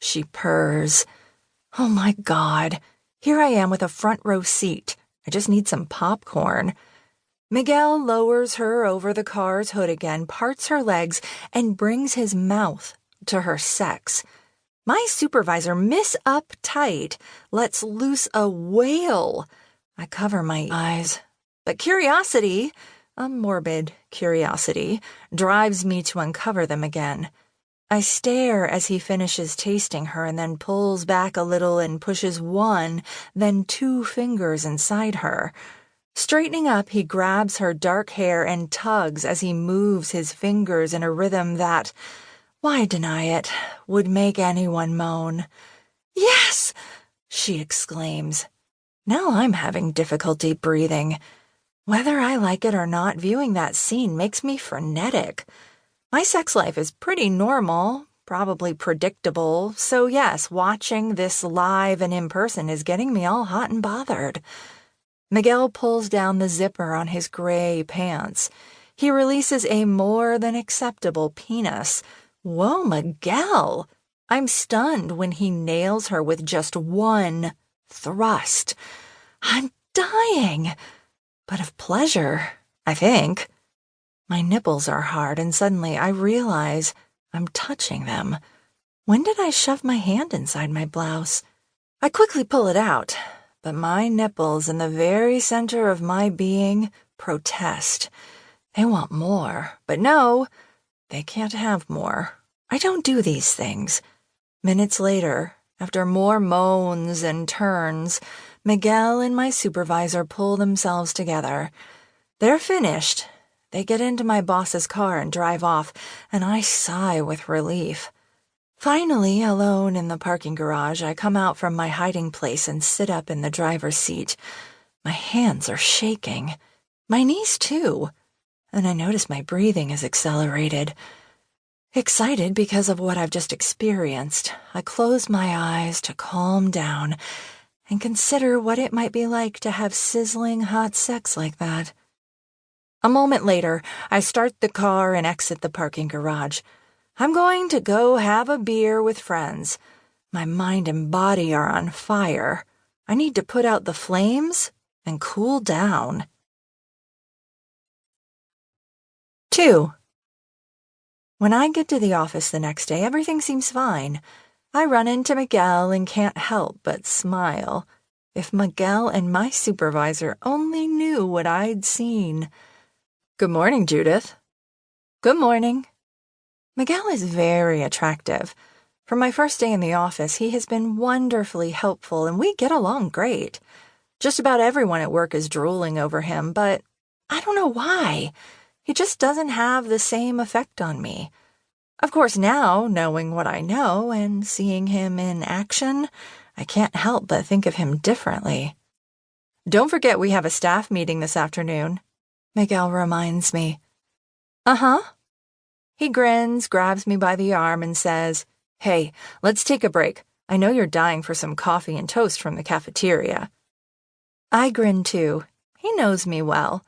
she purrs. Oh my God, here I am with a front row seat. I just need some popcorn. Miguel lowers her over the car's hood again, parts her legs, and brings his mouth to her sex. My supervisor, Miss Uptight, lets loose a wail. I cover my eyes. But curiosity, a morbid curiosity, drives me to uncover them again. I stare as he finishes tasting her and then pulls back a little and pushes one, then 2 fingers inside her. Straightening up, he grabs her dark hair and tugs as he moves his fingers in a rhythm that, why deny it, would make anyone moan. Yes! She exclaims. Now I'm having difficulty breathing. Whether I like it or not, viewing that scene makes me frenetic. My sex life is pretty normal, probably predictable, so yes, watching this live and in person is getting me all hot and bothered. Miguel pulls down the zipper on his gray pants. He releases a more than acceptable penis. Whoa, Miguel! I'm stunned when he nails her with just one thrust. I'm dying, but of pleasure, I think. My nipples are hard, and suddenly I realize I'm touching them. When did I shove my hand inside my blouse? I quickly pull it out, but my nipples in the very center of my being protest. They want more, but no, they can't have more. I don't do these things. Minutes later, after more moans and turns, Miguel and my supervisor pull themselves together. They're finished. They get into my boss's car and drive off, and I sigh with relief. Finally, alone in the parking garage, I come out from my hiding place and sit up in the driver's seat. My hands are shaking. My knees, too. And I notice my breathing is accelerated. Excited because of what I've just experienced, I close my eyes to calm down and consider what it might be like to have sizzling hot sex like that. A moment later, I start the car and exit the parking garage. I'm going to go have a beer with friends. My mind and body are on fire. I need to put out the flames and cool down. 2. When I get to the office the next day, everything seems fine. I run into Miguel and can't help but smile. If Miguel and my supervisor only knew what I'd seen. Good morning, Judith. Good morning. Miguel is very attractive. From my first day in the office, he has been wonderfully helpful, and we get along great. Just about everyone at work is drooling over him, but I don't know why. He just doesn't have the same effect on me. Of course, now, knowing what I know and seeing him in action, I can't help but think of him differently. Don't forget we have a staff meeting this afternoon, Miguel reminds me. Uh-huh. He grins, grabs me by the arm, and says, Hey, let's take a break. I know you're dying for some coffee and toast from the cafeteria. I grin too. He knows me well.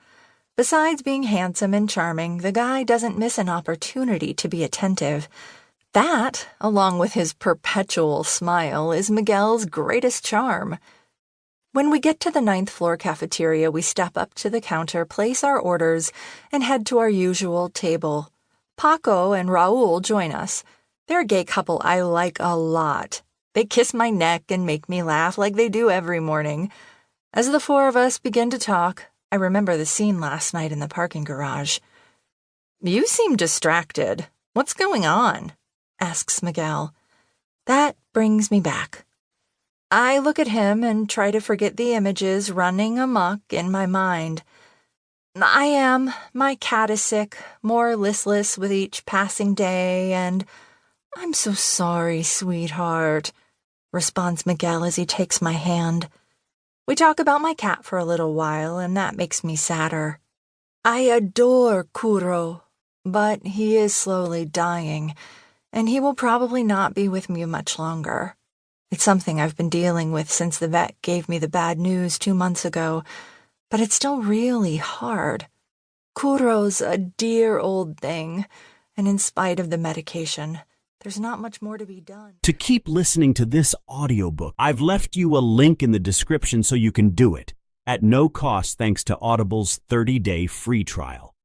Besides being handsome and charming, the guy doesn't miss an opportunity to be attentive. That, along with his perpetual smile, is Miguel's greatest charm. When we get to the 9th floor cafeteria, we step up to the counter, place our orders, and head to our usual table. Paco and Raul join us. They're a gay couple I like a lot. They kiss my neck and make me laugh like they do every morning. As the 4 of us begin to talk, I remember the scene last night in the parking garage. You seem distracted. What's going on? Asks Miguel. That brings me back. I look at him and try to forget the images running amok in my mind. My cat is sick, more listless with each passing day, and I'm so sorry, sweetheart, responds Miguel as he takes my hand. We talk about my cat for a little while, and that makes me sadder. I adore Kuro, but he is slowly dying, and he will probably not be with me much longer. It's something I've been dealing with since the vet gave me the bad news 2 months ago, but it's still really hard. Kuro's a dear old thing, and in spite of the medication, There's not much more to be done. To keep listening to this audiobook, I've left you a link in the description so you can do it, at no cost thanks to Audible's 30-day free trial.